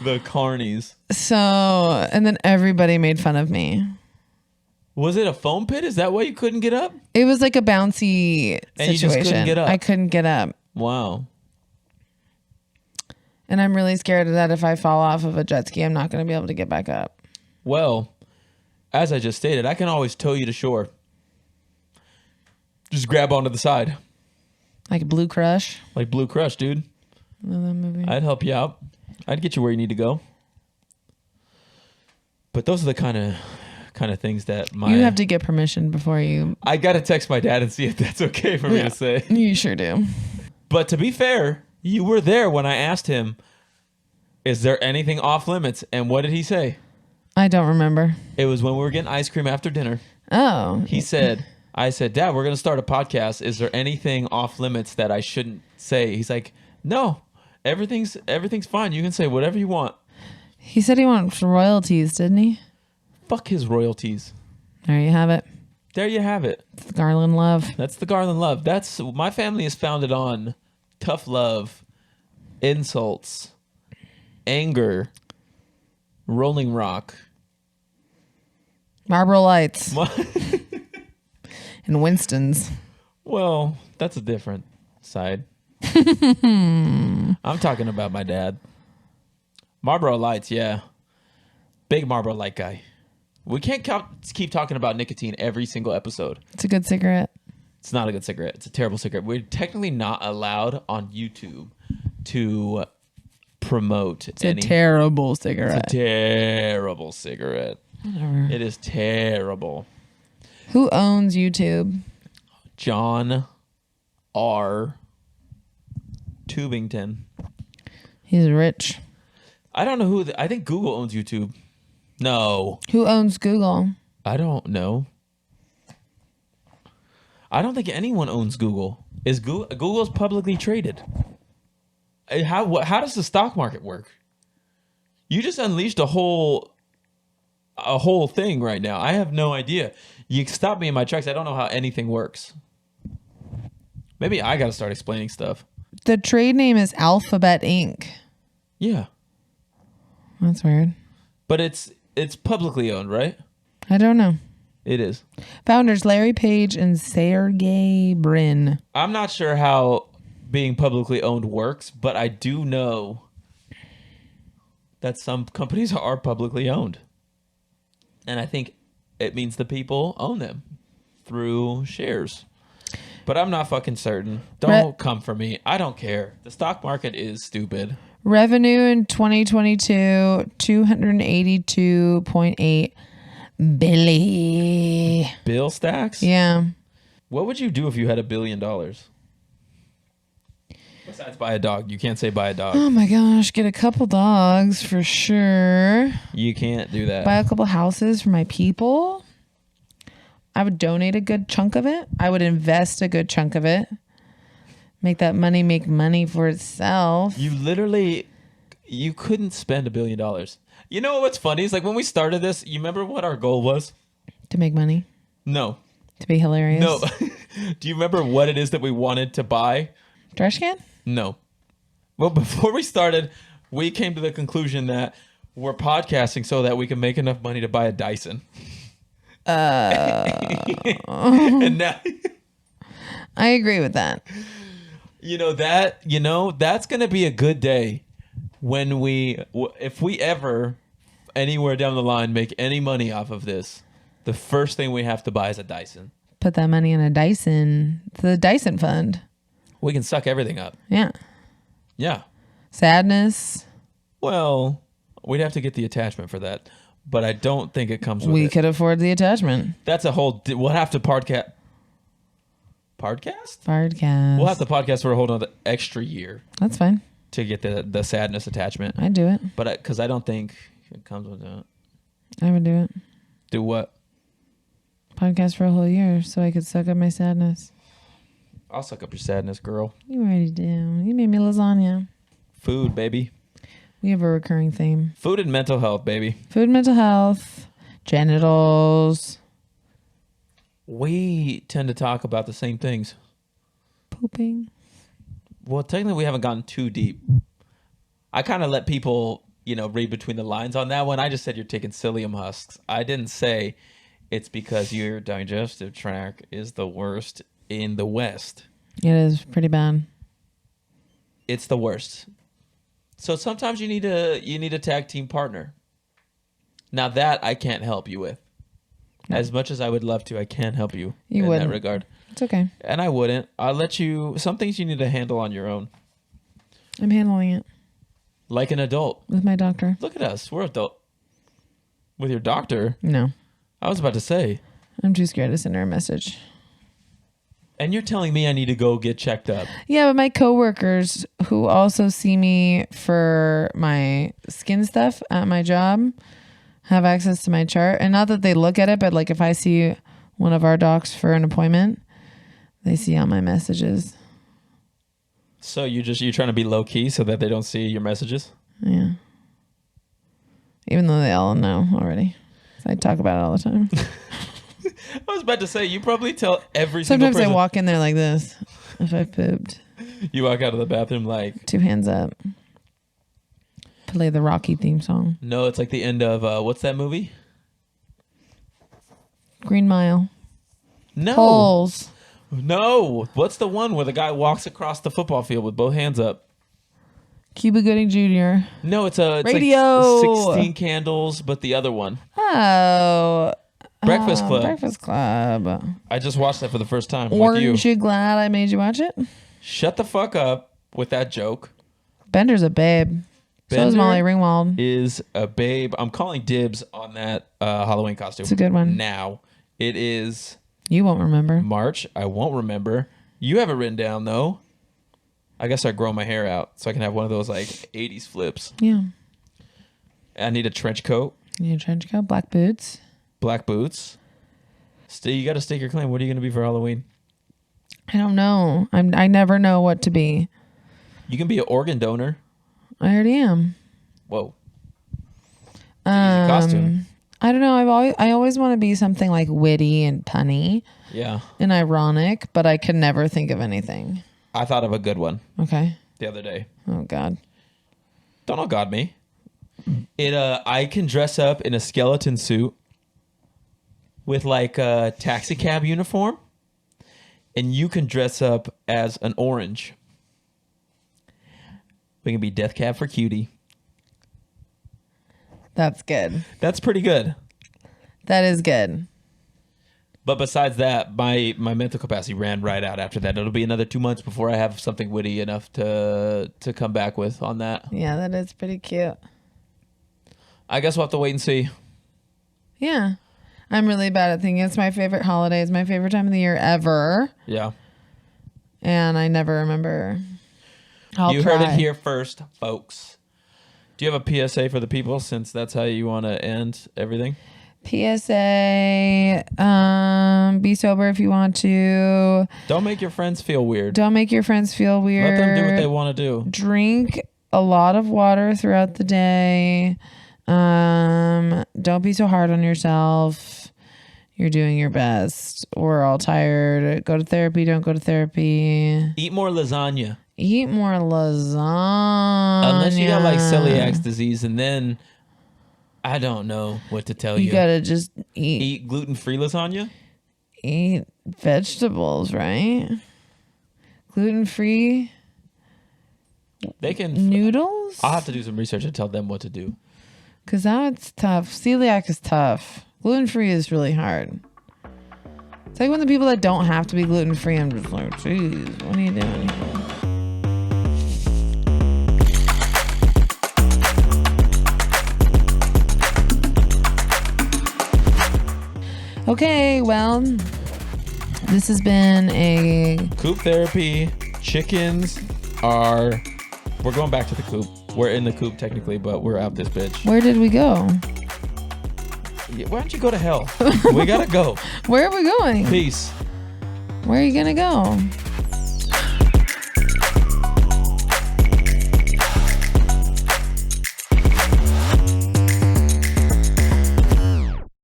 The carnies. So, and then everybody made fun of me. Was it a foam pit? Is that why you couldn't get up? It was like a bouncy situation. You just couldn't get up. I couldn't get up. Wow. And I'm really scared that if I fall off of a jet ski, I'm not going to be able to get back up. Well, as I just stated, I can always tow you to shore. Just grab onto the side. Like Blue Crush. Like Blue Crush, dude. Love that movie. I'd help you out. I'd get you where you need to go. But those are the kind of things that you have to get permission before you. I got to text my dad and see if that's okay for me to say. You sure do. But to be fair, you were there when I asked him, is there anything off limits? And what did he say? I don't remember. It was when we were getting ice cream after dinner. Oh. I said, Dad, we're going to start a podcast. Is there anything off limits that I shouldn't say? He's like, no, everything's fine. You can say whatever you want. He said he wants royalties, didn't he? Fuck his royalties. There you have it. There you have it. It's the Garland love. That's the Garland love. My family is founded on tough love, insults, anger, Rolling Rock, Marlboro Lights, and Winston's. Well, that's a different side. I'm talking about my dad. Marlboro Lights, yeah. Big Marlboro Light guy. We can't keep talking about nicotine every single episode. It's a good cigarette. It's not a good cigarette. It's a terrible cigarette. We're technically not allowed on YouTube to promote It's a terrible cigarette. It's a terrible cigarette. Whatever. It is terrible. Who owns YouTube? John R. Tubington. He's rich. I don't know who. I think Google owns YouTube. No. Who owns Google? I don't know. I don't think anyone owns Google. Is Google's publicly traded? How does the stock market work? You just unleashed a whole thing right now. I have no idea. You stopped me in my tracks. I don't know how anything works. Maybe I got to start explaining stuff. The trade name is Alphabet Inc. Yeah. That's weird. But it's publicly owned, right? I don't know. It is. Founders Larry Page and Sergey Brin. I'm not sure how being publicly owned works, but I do know that some companies are publicly owned. And I think it means the people own them through shares. But I'm not fucking certain. Don't come for me. I don't care. The stock market is stupid. Revenue in 2022, $282.8 billion. Bill stacks? Yeah. What would you do if you had $1 billion? Besides buy a dog. You can't say buy a dog. Oh my gosh. Get a couple dogs for sure. You can't do that. Buy a couple houses for my people. I would donate a good chunk of it. I would invest a good chunk of it. Make that money make money for itself. You couldn't spend $1 billion. You know what's funny? It's like when we started this, you remember what our goal was? To make money. No. To be hilarious. No. Do you remember what it is that we wanted to buy? Trash can? No. Well, before we started, we came to the conclusion that we're podcasting so that we can make enough money to buy a Dyson. And now I agree with that. That's going to be a good day when if we ever anywhere down the line make any money off of this, the first thing we have to buy is a Dyson. Put that money in a Dyson, the Dyson fund. We can suck everything up. Yeah. Yeah. Sadness. Well, we'd have to get the attachment for that, but I don't think it comes with We it. could afford the attachment. That's a whole... We'll have to podcast? Podcast. We'll have to podcast for a whole other extra year That's fine. to get the sadness attachment. I'd do it. But because I don't think it comes with that. I would do it. Do what? Podcast for a whole year so I could suck up my sadness. I'll suck up your sadness, girl. You already do. You made me lasagna. Food, baby. We have a recurring theme. Food and mental health, baby. Food, mental health, genitals. We tend to talk about the same things. Pooping. Well, technically, we haven't gone too deep. I kind of let people, read between the lines on that one. I just said you're taking psyllium husks. I didn't say it's because your digestive tract is the worst in the West. It is pretty bad. It's the worst. So sometimes you need a tag team partner. Now that I can't help you with. As much as I would love to, I can't help you in that regard. It's okay. And I wouldn't. I'll let you... Some things you need to handle on your own. I'm handling it. Like an adult. With my doctor. Look at us. We're adult. With your doctor? No. I was about to say. I'm too scared to send her a message. And you're telling me I need to go get checked up. Yeah, but my coworkers who also see me for my skin stuff at my job have access to my chart. And not that they look at it, but like if I see one of our docs for an appointment, they see all my messages. So you're trying to be low key so that they don't see your messages? Yeah. Even though they all know already. I talk about it all the time. I was about to say, you probably tell every single person. Sometimes I walk in there like this if I pooped. You walk out of the bathroom like... 2 hands up. Play the Rocky theme song. No, it's like the end of... what's that movie? Green Mile. No. Holes. No. What's the one where the guy walks across the football field with both hands up? Cuba Gooding Jr. No, it's Radio. Like 16 Candles, but the other one. Oh. Breakfast Club. Breakfast Club. I just watched that for the first time. Weren't you glad I made you watch it? Shut the fuck up with that joke. Bender's a babe. So is Molly Ringwald. Is a babe. I'm calling dibs on that Halloween costume. It's a good one. Now, it is... You won't remember. March. I won't remember. You have it written down though. I guess I grow my hair out so I can have one of those like 80s flips. Yeah. I need a trench coat. You need a trench coat, black boots. Black boots. You got to stake your claim. What are you going to be for Halloween? I don't know. I never know what to be. You can be an organ donor. I already am. Whoa. It's an easy costume. I don't know. I always want to be something like witty and punny. Yeah. And ironic, but I can never think of anything. I thought of a good one. Okay. The other day. Oh God. Don't God me. I can dress up in a skeleton suit with like a taxi cab uniform, and you can dress up as an orange. We can be Death Cab for Cutie. That's good. That's pretty good. That is good. But besides that, my mental capacity ran right out after that. It'll be another 2 months before I have something witty enough to come back with on that. Yeah, that is pretty cute. I guess we'll have to wait and see. Yeah. I'm really bad at thinking. It's my favorite holiday. It's my favorite time of the year ever. Yeah. And I never remember. You heard it here first, folks. Do you have a PSA for the people since that's how you want to end everything? PSA, be sober if you want to. Don't make your friends feel weird. Don't make your friends feel weird. Let them do what they want to do. Drink a lot of water throughout the day. Don't be so hard on yourself. You're doing your best. We're all tired. Go to therapy. Don't go to therapy. Eat more lasagna. Eat more lasagna. Unless you got like celiac disease, and then I don't know what to tell you. You gotta just eat gluten-free lasagna. Eat vegetables, right? Gluten-free. They can noodles. I'll have to do some research and tell them what to do. Cause that's tough. Celiac is tough. Gluten-free is really hard. It's like when the people that don't have to be gluten-free, I'm just like, geez, what are you doing? Okay, well, this has been a COOP therapy. Chickens are. We're going back to the COOP. We're in the COOP technically, but we're out this bitch. Where did we go? Yeah, why don't you go to hell? We gotta go. Where are we going? Peace. Where are you gonna go?